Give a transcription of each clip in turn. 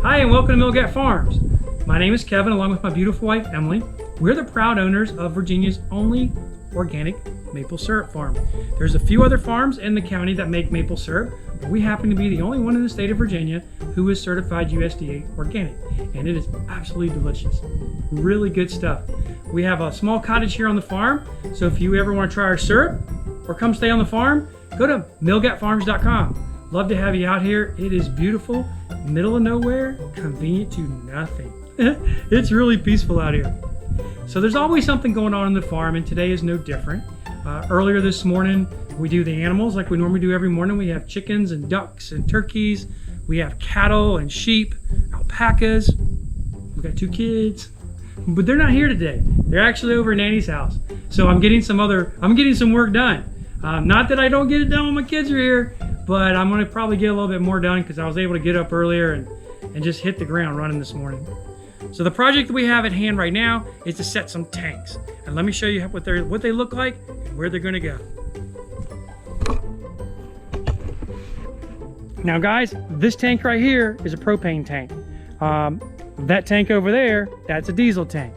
Hi, and welcome to Millgate Farms. My name is Kevin, along with my beautiful wife, Emily. We're the proud owners of Virginia's only organic maple syrup farm. There's a few other farms in the county that make maple syrup, but we happen to be the only one in the state of Virginia who is certified USDA organic, and it is absolutely delicious. Really good stuff. We have a small cottage here on the farm, so if you ever want to try our syrup or come stay on the farm, go to millgatefarms.com. Love to have you out here. It is beautiful, middle of nowhere, convenient to nothing. It's really peaceful out here. So there's always something going on the farm, and today is no different. Earlier this morning, we do the animals like we normally do every morning. We have chickens and ducks and turkeys. We have cattle and sheep, alpacas. We've got 2 kids, but they're not here today. They're actually over at Nanny's house. So I'm getting some work done. Not that I don't get it done when my kids are here, but I'm gonna probably get a little bit more done because I was able to get up earlier and just hit the ground running this morning. So the project that we have at hand right now is to set some tanks. And let me show you what they look like and where they're gonna go. Now guys, this tank right here is a propane tank. That tank over there, that's a diesel tank.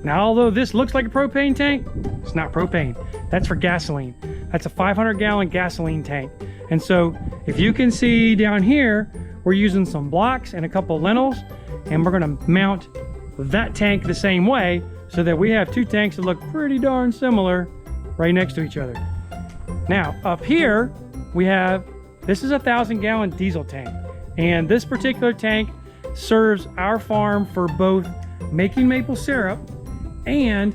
Now, although this looks like a propane tank, it's not propane. That's for gasoline. That's a 500-gallon gasoline tank. And so if you can see down here, we're using some blocks and a couple of lintels, and we're gonna mount that tank the same way so that we have 2 tanks that look pretty darn similar right next to each other. Now, up here, this is a 1,000-gallon diesel tank. And this particular tank serves our farm for both making maple syrup and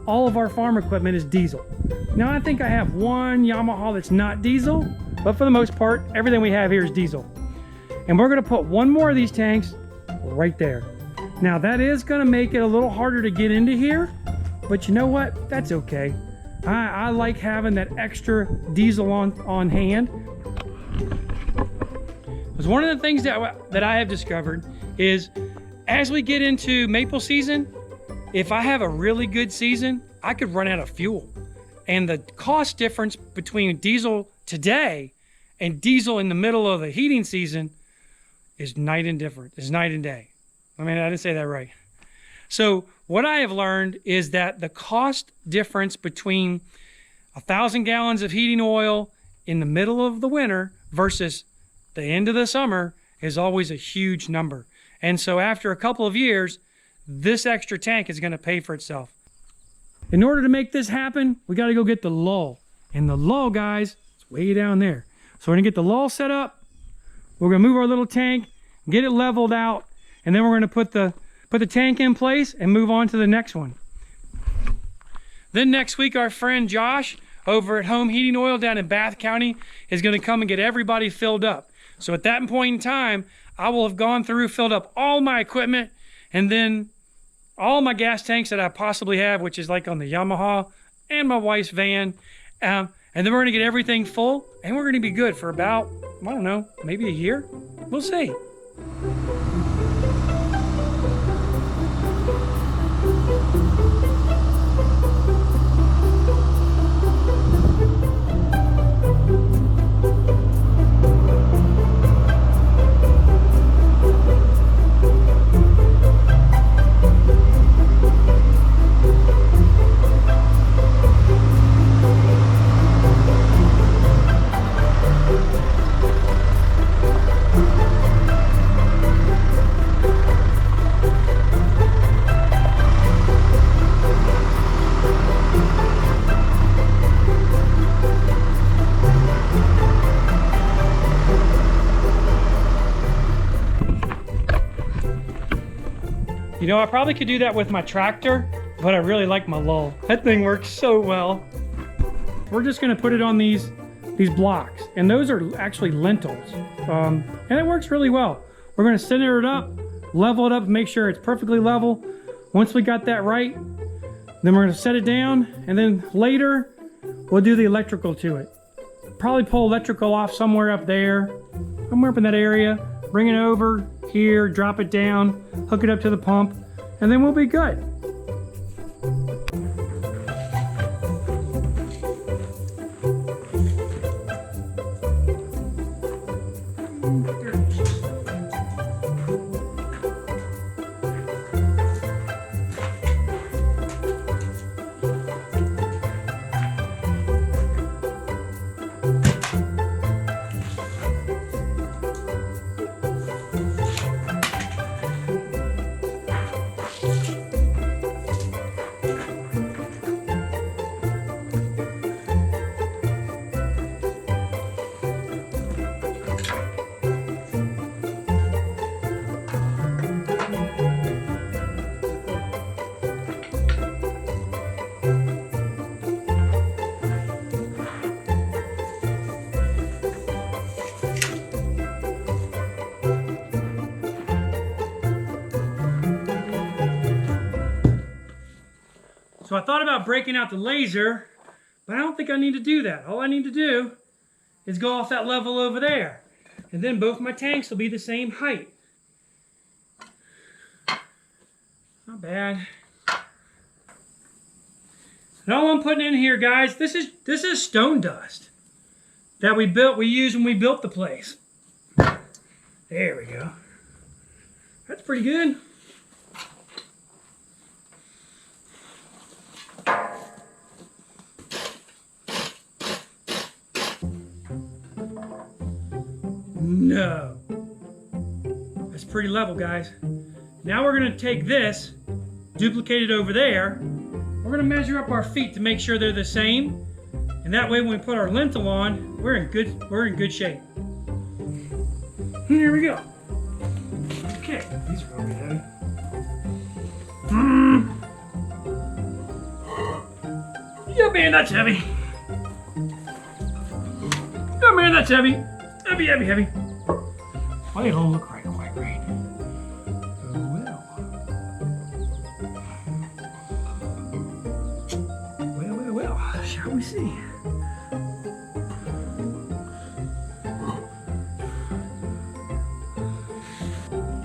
all of our farm equipment is diesel. Now, I think I have one Yamaha that's not diesel, but for the most part, everything we have here is diesel. And we're gonna put one more of these tanks right there. Now, that is gonna make it a little harder to get into here, but you know what? That's okay. I like having that extra diesel on hand. Because one of the things that I have discovered is as we get into maple season, if I have a really good season, I could run out of fuel. And the cost difference between diesel today and diesel in the middle of the heating season is night and day. I mean, I didn't say that right. So what I have learned is that the cost difference between 1,000 gallons of heating oil in the middle of the winter versus the end of the summer is always a huge number. And so after a couple of years, this extra tank is gonna pay for itself. In order to make this happen, we gotta go get the lull. And the lull, guys, is way down there. So we're gonna get the lull set up. We're gonna move our little tank, get it leveled out, and then we're gonna put the tank in place and move on to the next one. Then next week, our friend Josh over at Home Heating Oil down in Bath County is gonna come and get everybody filled up. So at that point in time, I will have gone through, filled up all my equipment, and then all my gas tanks that I possibly have, which is like on the Yamaha and my wife's van. And then we're gonna get everything full, and we're gonna be good for about, I don't know, maybe a year? We'll see. You know, I probably could do that with my tractor, but I really like my lull. That thing works so well. We're just gonna put it on these blocks, and those are actually lintels. And it works really well. We're gonna center it up, level it up, make sure it's perfectly level. Once we got that right, then we're gonna set it down, and then later, we'll do the electrical to it. Probably pull electrical off somewhere up there, somewhere up in that area, bring it over here, drop it down, hook it up to the pump, and then we'll be good. So I thought about breaking out the laser, but I don't think I need to do that. All I need to do is go off that level over there. And then both my tanks will be the same height. Not bad. And all I'm putting in here, guys, this is stone dust that we used when we built the place. There we go. That's pretty good. No. That's pretty level, guys. Now we're going to take this, duplicate it over there. We're going to measure up our feet to make sure they're the same. And that way when we put our lintel on, we're in good shape. Here we go. Okay, these are really heavy. Yeah, man, that's heavy. Yeah, man, that's heavy. Heavy, heavy, heavy. Why they don't look quite right. Well, shall we see?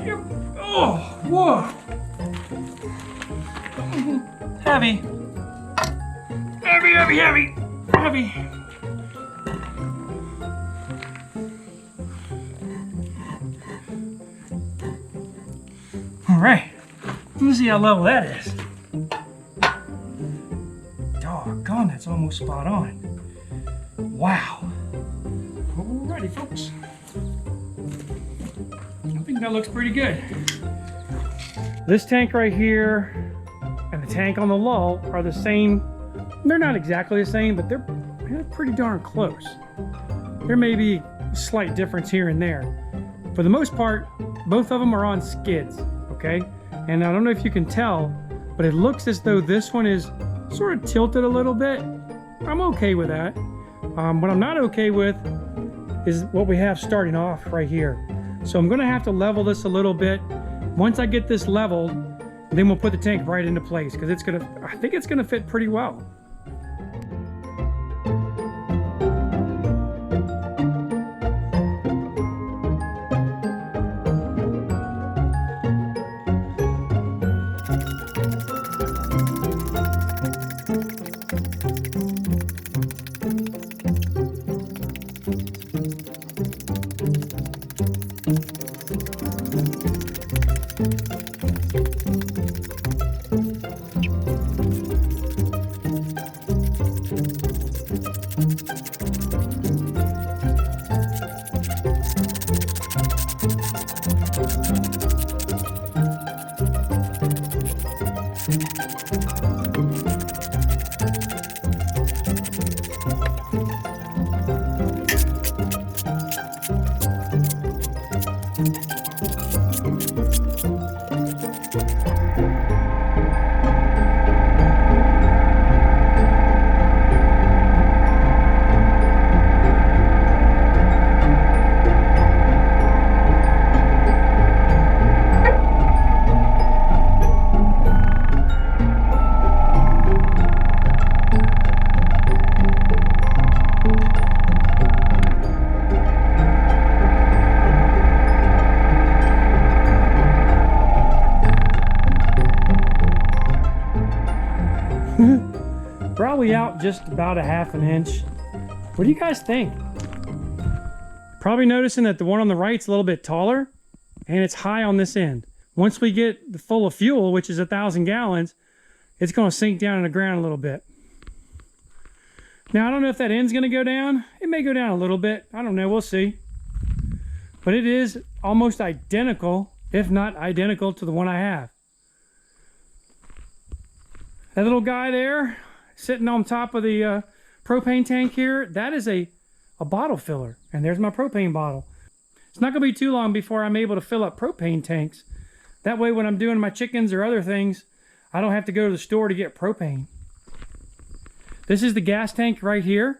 Yep. Oh, whoa. Heavy. Heavy, heavy, heavy. Heavy. All right, let's see how level that is. Doggone, that's almost spot on. Wow. Alrighty, folks. I think that looks pretty good. This tank right here and the tank on the lull are the same. They're not exactly the same, but they're pretty darn close. There may be a slight difference here and there. For the most part, both of them are on skids. Okay, and I don't know if you can tell, but it looks as though this one is sort of tilted a little bit. I'm okay with that. What I'm not okay with is what we have starting off right here. So I'm gonna have to level this a little bit. Once I get this leveled, then we'll put the tank right into place because I think it's gonna fit pretty well. Probably out just about a ½ inch. What do you guys think? Probably noticing that the one on the right's a little bit taller and it's high on this end. Once we get the full of fuel, which is 1,000 gallons, it's going to sink down in the ground a little bit. Now, I don't know if that end's going to go down. It may go down a little bit. I don't know. We'll see. But it is almost identical, if not identical, to the one I have. That little guy there, sitting on top of the propane tank here, that is a bottle filler. And there's my propane bottle. It's not going to be too long before I'm able to fill up propane tanks. That way when I'm doing my chickens or other things, I don't have to go to the store to get propane. This is the gas tank right here.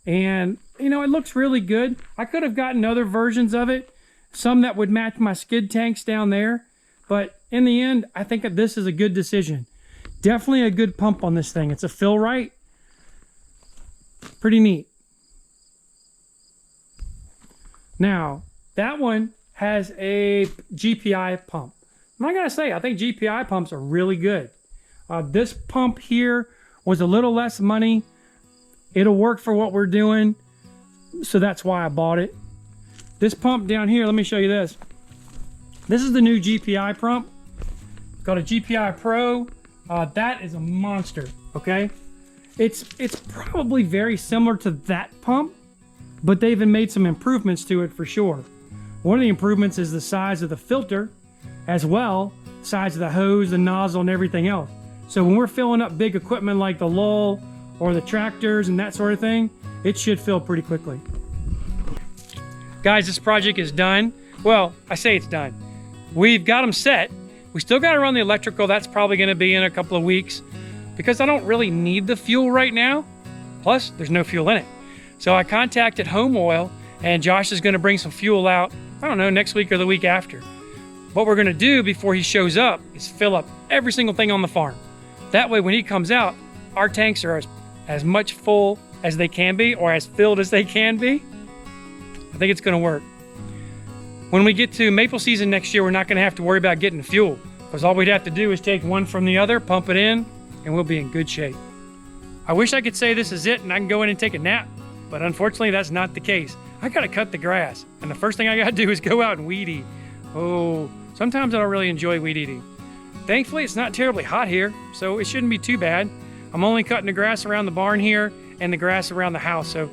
And, you know, it looks really good. I could have gotten other versions of it. Some that would match my skid tanks down there. But in the end, I think that this is a good decision. Definitely a good pump on this thing. It's a fill right. Pretty neat. Now, that one has a GPI pump. And I gotta say, I think GPI pumps are really good. This pump here was a little less money. It'll work for what we're doing, so that's why I bought it. This pump down here, let me show you this. This is the new GPI pump. It's called a GPI Pro. That is a monster, okay? It's probably very similar to that pump, but they've made some improvements to it for sure. One of the improvements is the size of the filter, as well, size of the hose, the nozzle, and everything else. So when we're filling up big equipment like the lull or the tractors and that sort of thing, it should fill pretty quickly. Guys, this project is done. Well, I say it's done. We've got them set. We still got to run the electrical. That's probably going to be in a couple of weeks because I don't really need the fuel right now. Plus, there's no fuel in it. So I contacted Home Oil, and Josh is going to bring some fuel out, I don't know, next week or the week after. What we're going to do before he shows up is fill up every single thing on the farm. That way, when he comes out, our tanks are as much full as they can be, or as filled as they can be. I think it's going to work. When we get to maple season next year, we're not going to have to worry about getting fuel, because all we'd have to do is take one from the other, pump it in, and we'll be in good shape. I wish I could say this is it and I can go in and take a nap, but unfortunately that's not the case. I got to cut the grass, and the first thing I got to do is go out and weed eat. Oh, sometimes I don't really enjoy weed eating. Thankfully, it's not terribly hot here, so it shouldn't be too bad. I'm only cutting the grass around the barn here and the grass around the house, so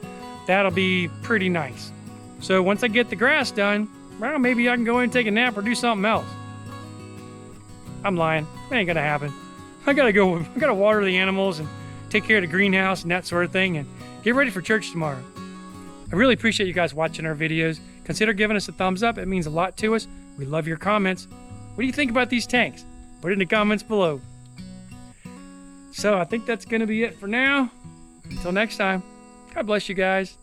that'll be pretty nice. So once I get the grass done, well, maybe I can go in and take a nap or do something else. I'm lying. It ain't gonna happen. I gotta water the animals and take care of the greenhouse and that sort of thing and get ready for church tomorrow. I really appreciate you guys watching our videos. Consider giving us a thumbs up. It means a lot to us. We love your comments. What do you think about these tanks? Put it in the comments below. So I think that's gonna be it for now. Until next time, God bless you guys.